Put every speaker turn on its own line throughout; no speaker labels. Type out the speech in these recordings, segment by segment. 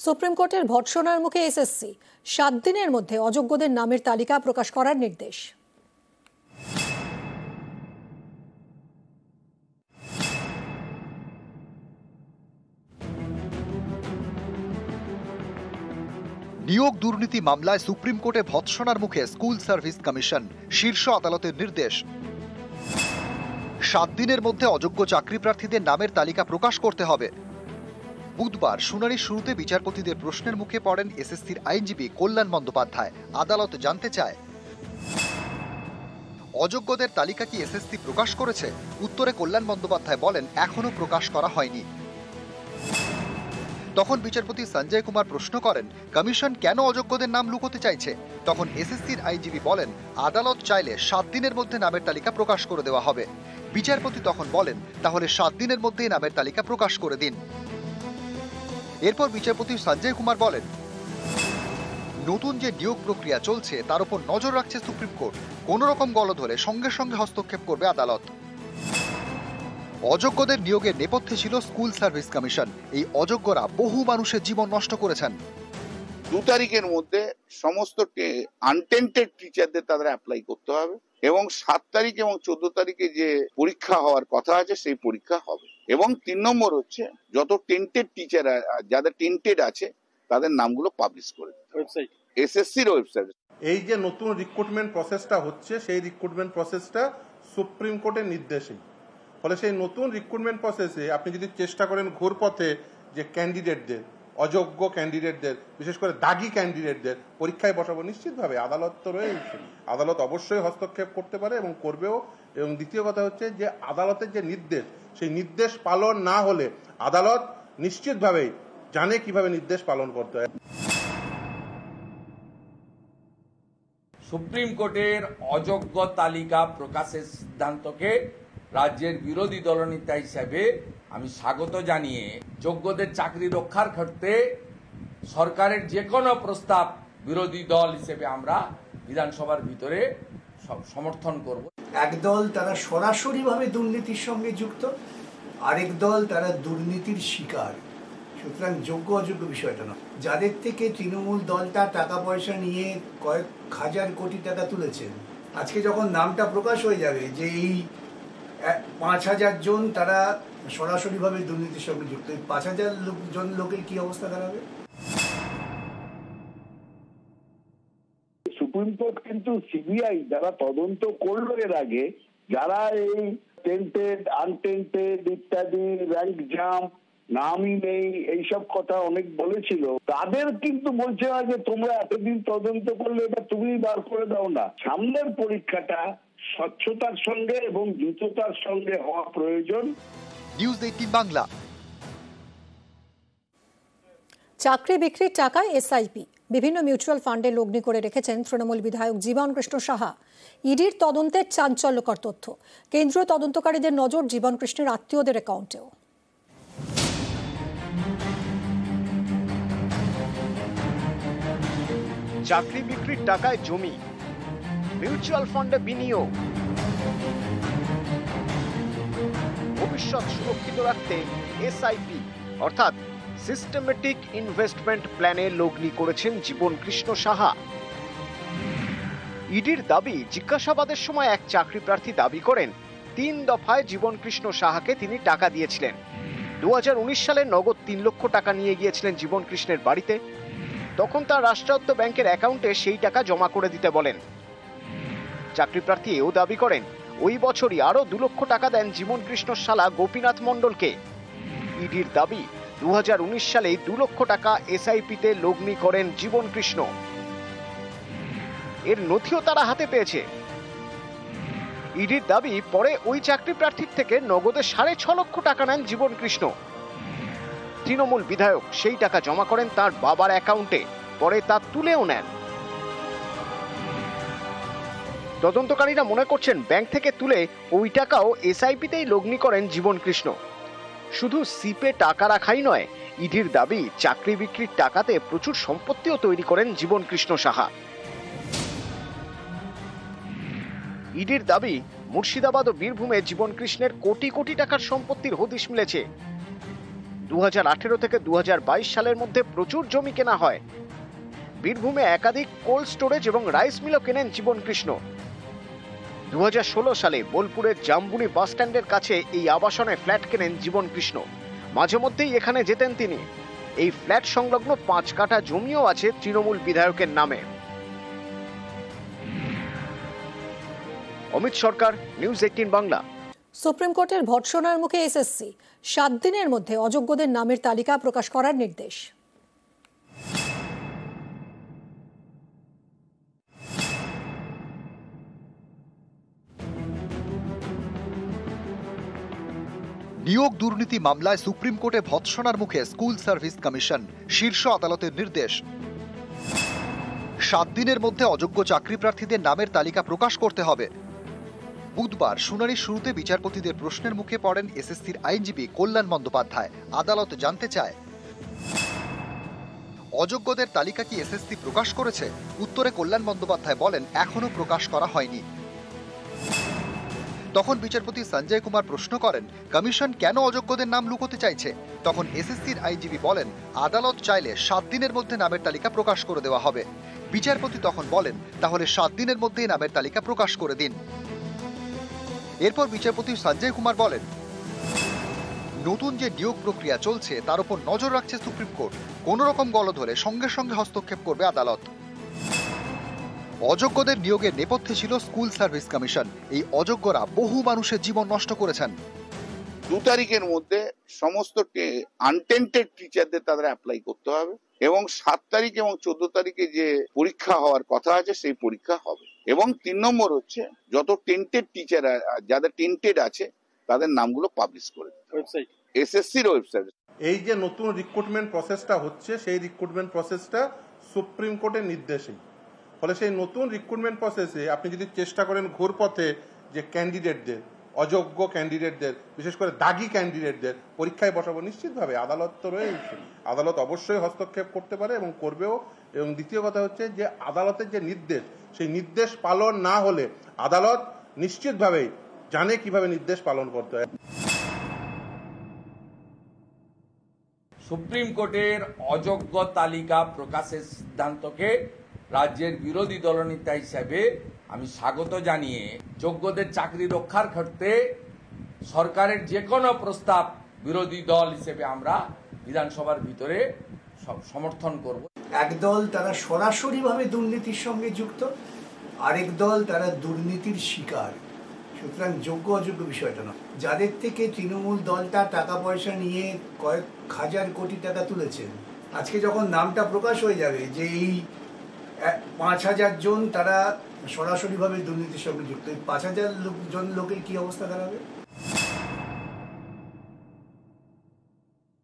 Supreme কোর্টের ভর্ৎসনার মুখে SSC 7 দিনের মধ্যে অযোগ্যদের নামের তালিকা প্রকাশ করার নির্দেশ।
নিয়োগ দুর্নীতি মামলায় সুপ্রিম কোর্টে ভর্ৎসনার মুখে স্কুল সার্ভিস কমিশন। শীর্ষ আদালতের নির্দেশ, 7 দিনের মধ্যে অযোগ্য চাকরি প্রার্থীদের নামের তালিকা প্রকাশ করতে হবে। বুধবার শুনানির শুরুতে বিচারপতিদের প্রশ্নের মুখে পড়েন এসএসসির আইনজীবী কল্যাণ বন্দ্যোপাধ্যায়। আদালত জানতে চায়, অযোগ্যদের তালিকা কি এসএসসি প্রকাশ করেছে? উত্তরে কল্যাণ বন্দ্যোপাধ্যায় বলেন, এখনো প্রকাশ করা হয়নি। তখন বিচারপতি সঞ্জয় কুমার প্রশ্ন করেন, কমিশন কেন অযোগ্যদের নাম লুকোতে চাইছে? তখন এসএসসির আইনজীবী বলেন, আদালত চাইলে 7 দিনের মধ্যে নামের তালিকা প্রকাশ করে দেওয়া হবে। বিচারপতি তখন বলেন, তাহলে 7 দিনের মধ্যেই নামের তালিকা প্রকাশ করে দিন। এরপর বিচারপতি সঞ্জয় কুমার বলেন, নতুন যে নিয়োগ প্রক্রিয়া চলছে তার উপর নজর রাখছে সুপ্রিম কোর্ট। কোন রকম গলদ হলে সঙ্গে সঙ্গে হস্তক্ষেপ করবে আদালত। অযোগ্যদের নিয়োগের নেপথ্যে ছিল স্কুল সার্ভিস কমিশন। এই অযোগ্যরা বহু মানুষের জীবন নষ্ট করেছেন।
2 তারিখের মধ্যে সমস্ত আনটেন্টেড টিচারদের তাদের অ্যাপ্লাই করতে হবে এবং 7 তারিখ এবং 14 তারিখে যে পরীক্ষা হওয়ার কথা আছে সেই পরীক্ষা হবে। এবং 3 নম্বর হচ্ছে, যত টেন্টেড টিচার যাদের টেন্টেড আছে তাদের নামগুলো পাবলিশ করে ওয়েবসাইট, এসএসসির ওয়েবসাইট।
এই যে নতুন রিক্রুটমেন্ট প্রসেসটা হচ্ছে, সেই রিক্রুটমেন্ট প্রসেসটা সুপ্রিম কোর্টের নির্দেশেই। ফলে সেই নতুন রিক্রুটমেন্ট প্রসেসে আপনি যদি চেষ্টা করেন ঘুরপথে যে ক্যান্ডিডেটদের, অযোগ্য ক্যান্ডিডেটদের, বিশেষ করে দাগি ক্যান্ডিডেটদের পরীক্ষায় বসাবো, নিশ্চিতভাবে আদালত তো রয়েছে, আদালত অবশ্যই হস্তক্ষেপ করতে পারে এবং করবেও। এবং দ্বিতীয় কথা হচ্ছে যে আদালতের যে নির্দেশ, সেই নির্দেশ পালন না হলে আদালত নিশ্চিতভাবেই জানে কিভাবে নির্দেশ পালন করতে হয়।
সুপ্রিম কোর্টের অযোগ্য তালিকা প্রকাশের সিদ্ধান্তকে রাজ্যের বিরোধী দলনেতা হিসেবে আমি স্বাগত জানিয়ে যোগ্যদের চাকরি রক্ষার ক্ষেত্রে সরকারের যে কোনো প্রস্তাব বিরোধী দল হিসেবে আমরা বিধানসভার ভিতরে সমর্থন করব।
একদল তারা সরাসরিভাবে দুর্নীতির সঙ্গে যুক্ত, আরেক দল তারা দুর্নীতির শিকার। সুতরাং যোগ্য অযোগ্য বিষয়টা না। যাদের থেকে তৃণমূল দলটা টাকা পয়সা নিয়ে কয়েক হাজার কোটি টাকা তুলেছেন, আজকে যখন নামটা প্রকাশ হয়ে যাবে যে এই 5,000 জন তারা সরাসরিভাবে দুর্নীতির সঙ্গে যুক্ত, এই 5,000 জন লোকের কি অবস্থা দাঁড়াবে?
সুপ্রিম কোর্ট কিন্তু সিবিআই যারা তদন্ত করলো এর আগে, যারা এই টেন্টেড আনটেন্টেড ইত্যাদি র্যাঙ্ক জাম্প নামই নেই এইসব কথা অনেক বলেছিল, তাদের কিন্তু বলছে না যে তোমরা এতদিন তদন্ত করলে এটা তুমি বার করে দাও না। সামনের পরীক্ষাটা স্বচ্ছতার সঙ্গে এবং দ্রুততার সঙ্গে হওয়া প্রয়োজন।
নিউজ 18 বাংলা।
চাকরি বিক্রির টাকায় এসআইপি, বিভিন্ন মিউচুয়াল ফান্ডে লগ্নি করে রেখেছেন তৃণমূল বিধায়ক জীবন কৃষ্ণ সাহা। ইডির তদন্তের চাঞ্চল্যকর তথ্য। কেন্দ্রীয় তদন্তকারীদের নজর জীবন কৃষ্ণের আত্মীয়দের অ্যাকাউন্টেও।
চাকরি বিক্রির টাকায় জমি, মিউচুয়াল ফান্ডে বিনিয়োগ, ভবিষ্যৎ সুরক্ষিত রাখতে এসআইপি অর্থাৎ সিস্টেমেটিক ইনভেস্টমেন্ট প্ল্যানে লগ্নি করেছেন জীবন কৃষ্ণ সাহা। ইডির দাবি, জিজ্ঞাসাবাদের সময় এক চাকরি প্রার্থী দাবি করেন 3 দফায় জীবন কৃষ্ণ সাহাকে তিনি টাকা দিয়েছিলেন। 2019 সালে নগদ 3 লক্ষ টাকা নিয়ে গিয়েছিলেন জীবন কৃষ্ণের বাড়িতে। তখন তার রাষ্ট্রায়ত্ত ব্যাংকের অ্যাকাউন্টে সেই টাকা জমা করে দিতে বলেন। চাকরি প্রার্থী এও দাবি করেন ওই বছরই আরো 2 লক্ষ টাকা দেন জীবন কৃষ্ণ শালা গোপীনাথ মণ্ডলকে। ইডির দাবি, 2019 সালে 2 লক্ষ টাকা এসআইপিতে লগ্নি করেন জীবন কৃষ্ণ। এর নথিও তারা হাতে পেয়েছে। ইডির দাবি, পরে ওই চাকরি প্রার্থীর থেকে নগদে 6.5 লক্ষ টাকা নেন জীবন কৃষ্ণ। তৃণমূল বিধায়ক সেই টাকা জমা করেন তার বাবার অ্যাকাউন্টে, পরে তা তুলেও নেন। তদন্তকারীরা মনে করছেন ব্যাংক থেকে তুলে ওই টাকাও এসআইপিতেই লগ্নি করেন জীবন কৃষ্ণ। শুধু সিপে টাকা রাখাই নয়, ইডির দাবি চাকরি বিক্রির টাকাতে প্রচুর সম্পত্তিও তৈরি করেন জীবন কৃষ্ণ সাহা। ইডির দাবি, মুর্শিদাবাদ ও বীরভূমে জীবন কৃষ্ণের কোটি কোটি টাকার সম্পত্তির হদিশ মিলেছে। 2018 থেকে 2022 সালের মধ্যে প্রচুর জমি কেনা হয়। বীরভূমে একাধিক কোল্ড স্টোরেজ এবং রাইস মিলও কেনেন জীবনকৃষ্ণ। 2016 সালে বোলপুরের জাম্বুনি বাস স্ট্যান্ডের কাছে এই আবাসনে ফ্ল্যাট কেনেন জীবনকৃষ্ণ। মাঝে মধ্যেই এখানে যেতেন তিনি। এই ফ্ল্যাট সংলগ্ন 5 কাঠা জমিও আছে তৃণমূল বিধায়কের নামে। অমিত সরকার, নিউজ 18 বাংলা।
সুপ্রিম কোর্টের ভর্ৎসনার মুখে এসএসসি, 7 দিনের মধ্যে অযোগ্যদের নামের তালিকা প্রকাশ করার নির্দেশ।
নিয়োগ দুর্নীতি মামলায় সুপ্রিম কোর্টে ভৎসনার মুখে স্কুল সার্ভিস কমিশন। শীর্ষ আদালতের নির্দেশ, 7 দিনের মধ্যে অযোগ্য চাকরি প্রার্থীদের নামের তালিকা প্রকাশ করতে হবে। বুধবার শুনানির শুরুতে বিচারপতিদের প্রশ্নের মুখে পড়েন এসএসসির আইনজীবী কল্যাণ বন্দ্যোপাধ্যায়। আদালত জানতে চায়, অযোগ্যদের তালিকা কি এসএসসি প্রকাশ করেছে? উত্তরে কল্যাণ বন্দ্যোপাধ্যায় বলেন, এখনো প্রকাশ করা হয়নি। তখন বিচারপতি সঞ্জয় কুমার প্রশ্ন করেন, কমিশন কেন অযোগ্যদের নাম লুকোতে চাইছে? তখন এসএসসির আইনজীবী বলেন, আদালত চাইলে 7 দিনের মধ্যে নামের তালিকা প্রকাশ করে দেওয়া হবে। বিচারপতি তখন বলেন, তাহলে 7 দিনের মধ্যেই নামের তালিকা প্রকাশ করে দিন। এরপর বিচারপতি সঞ্জয় কুমার বলেন, নতুন যে নিয়োগ প্রক্রিয়া চলছে তার উপর নজর রাখছে সুপ্রিম কোর্ট। কোন রকম গলদ হলে সঙ্গে সঙ্গে হস্তক্ষেপ করবে আদালত। অযোগ্যদের নিয়োগের নেপথ্যে ছিল স্কুল সার্ভিস কমিশন। এই অযোগ্যরা বহু মানুষের জীবন নষ্ট করেছেন।
2 তারিখের মধ্যে সমস্ত আনটেন্টেড টিচারদের তাদের অ্যাপ্লাই করতে হবে এবং 7 তারিখ এবং 14 তারিখে যে পরীক্ষা হওয়ার কথা আছে সেই পরীক্ষা হবে। এবং 3 নম্বর হচ্ছে যত টেন্টেড টিচার, যাদের টেন্টেড আছে তাদের নামগুলো পাবলিশ করে ওয়েবসাইট, এসএসসির ওয়েবসাইট।
এই যে নতুন রিক্রুটমেন্ট প্রসেসটা হচ্ছে, সেই রিক্রুটমেন্ট প্রসেসটা সুপ্রিম কোর্টের নির্দেশেই। ফলে সেই নতুন রিক্রুটমেন্ট প্রসেসে আপনি যদি চেষ্টা করেন ঘুরপথে যে ক্যান্ডিডেটদের, অযোগ্য ক্যান্ডিডেটদের, বিশেষ করে দাগি ক্যান্ডিডেটদের পরীক্ষায় বসাবো, নিশ্চিতভাবে আদালত তো রয়েছে, আদালত অবশ্যই হস্তক্ষেপ করতে পারে এবং করবেও। এবং দ্বিতীয় কথা হচ্ছে যে আদালতের যে নির্দেশ, সেই নির্দেশ পালন না হলে আদালত নিশ্চিতভাবেই জানে কিভাবে নির্দেশ পালন করতে হয়।
সুপ্রিম কোর্টের অযোগ্য তালিকা প্রকাশের সিদ্ধান্তকে রাজ্যের বিরোধী দলনেতা হিসেবে আমি স্বাগত জানিয়ে যোগ্যদের চাকরি রক্ষার ক্ষেত্রে সরকারের যে কোনো প্রস্তাব বিরোধী দল হিসেবে আমরা বিধানসভার ভিতরে সমর্থন করব।
একদল তারা সরাসরিভাবে দুর্নীতির সঙ্গে যুক্ত, আরেক দল তারা দুর্নীতির শিকার। সুতরাং যোগ্য অযোগ্য বিষয়টা নয়। যাদের থেকে তৃণমূল দলটা টাকা পয়সা নিয়ে কয়েক হাজার কোটি টাকা তুলেছেন, আজকে যখন নামটা প্রকাশ হয়ে যাবে যে এই 5,000 জন তারা সরাসরিভাবে দুর্নীতির সঙ্গে যুক্ত, এই 5,000 জন লোকের কি অবস্থা দাঁড়াবে?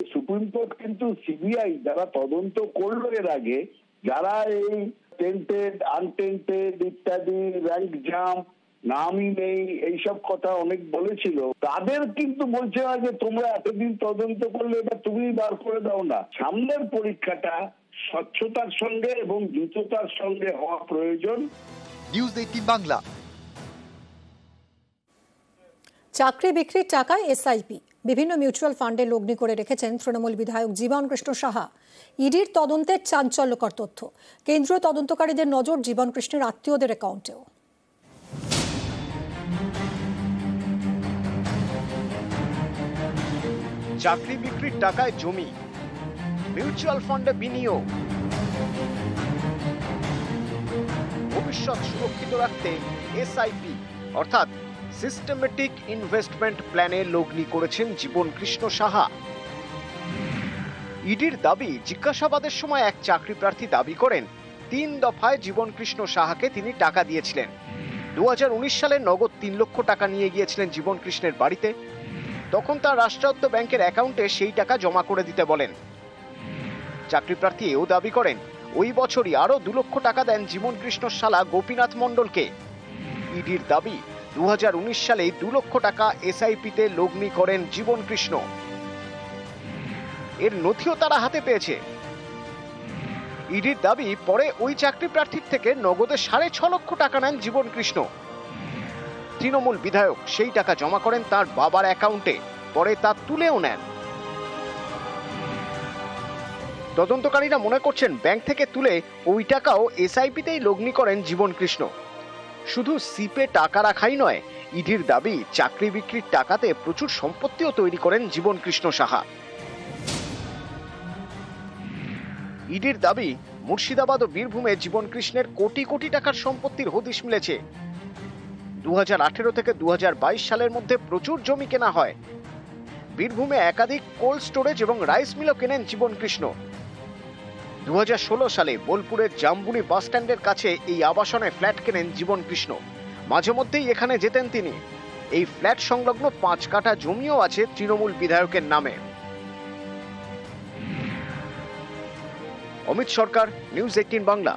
সুপ্রিম কোর্ট কিন্তু সিবিআই যারা তদন্ত করলো এর আগে, যারা এই টেন্টেড আনটেন্টেড ইত্যাদি র্যাঙ্ক জাম্প নামই নেই এইসব কথা অনেক বলেছিল, তাদের কিন্তু বলছে না যে তোমরা এতদিন তদন্ত করলে এটা তুমি বার করে দাও না। সামনের পরীক্ষাটা স্বচ্ছতার সঙ্গে এবং দ্রুততার সঙ্গে হওয়া প্রয়োজন।
নিউজ 18 বাংলা।
চাকরি বিক্রির টাকায় এসআইপি, বিভিন্ন মিউচুয়াল ফান্ডে লগ্নি করে রেখেছেন তৃণমূল বিধায়ক জীবনকৃষ্ণ সাহা। ইডির তদন্তের চাঞ্চল্যকর তথ্য। কেন্দ্রীয় তদন্তকারীদের নজর জীবনকৃষ্ণের আত্মীয়দের অ্যাকাউন্টেও।
চাকরি বিক্রির টাকায় জমি, মিউচুয়াল ফান্ডে বিনিয়োগ, ভবিষ্যৎ সুরক্ষিত রাখতে এসআইপি অর্থাৎ সিস্টেমেটিক ইনভেস্টমেন্ট প্ল্যানে লগ্নি করেছেন জীবনকৃষ্ণ সাহা। ইডির দাবি, জিজ্ঞাসাবাদের সময় এক চাকরি প্রার্থী দাবি করেন 3 দফায় জীবনকৃষ্ণ সাহাকে তিনি টাকা দিয়েছিলেন। 2019 সালে নগদ 3 লক্ষ টাকা নিয়ে গিয়েছিলেন জীবনকৃষ্ণের বাড়িতে। তখন তার রাষ্ট্রায়ত্ত ব্যাংকের অ্যাকাউন্টে সেই টাকা জমা করে দিতে বলেন। চাকরি প্রার্থী এও দাবি করেন ওই বছরই আরো 2 লক্ষ টাকা দেন জীবনকৃষ্ণ শালা গোপীনাথ মণ্ডলকে। ইডির দাবি 2019 সালে 2 লক্ষ টাকা এসআইপিতে লগ্নি করেন জীবনকৃষ্ণ। এর নথিও তারা হাতে পেয়েছে। ইডির দাবি, পরে ওই চাকরি প্রার্থীর থেকে নগদে 6.5 লক্ষ টাকা নেন জীবনকৃষ্ণ। তৃণমূল বিধায়ক সেই টাকা জমা করেন তার বাবার অ্যাকাউন্টে, পরে তা তুলেও নেন। তদন্তকারীরা মনে করছেন ব্যাংক থেকে তুলে ওই টাকাও এসআইপিতেই লগ্নি করেন জীবনকৃষ্ণ। শুধু সিপে টাকা রাখাই নয়, ইডির দাবি চাকরি বিক্রির টাকাতে প্রচুর সম্পত্তিও তৈরি করেন জীবনকৃষ্ণ সাহা। ইডির দাবি মুর্শিদাবাদ ও বীরভূমে জীবনকৃষ্ণের কোটি কোটি টাকার সম্পত্তির হদিশ মিলেছে। 2018 থেকে 2022 সালের মধ্যে প্রচুর জমি কেনা হয়। বীরভূমে একাধিক কোল্ড স্টোরেজ এবং রাইস মিলও কেনেন জীবনকৃষ্ণ। 2016 সালে বোলপুরের জাম্বুনি বাস স্ট্যান্ডের কাছে এই আবাসনে ফ্ল্যাট কেনেন জীবনকৃষ্ণ। মাঝে মধ্যেই এখানে যেতেন তিনি। এই ফ্ল্যাট সংলগ্ন 5 কাঠা জমিও আছে তৃণমূল বিধায়কের নামে। অমিত সরকার, নিউজ 18 বাংলা।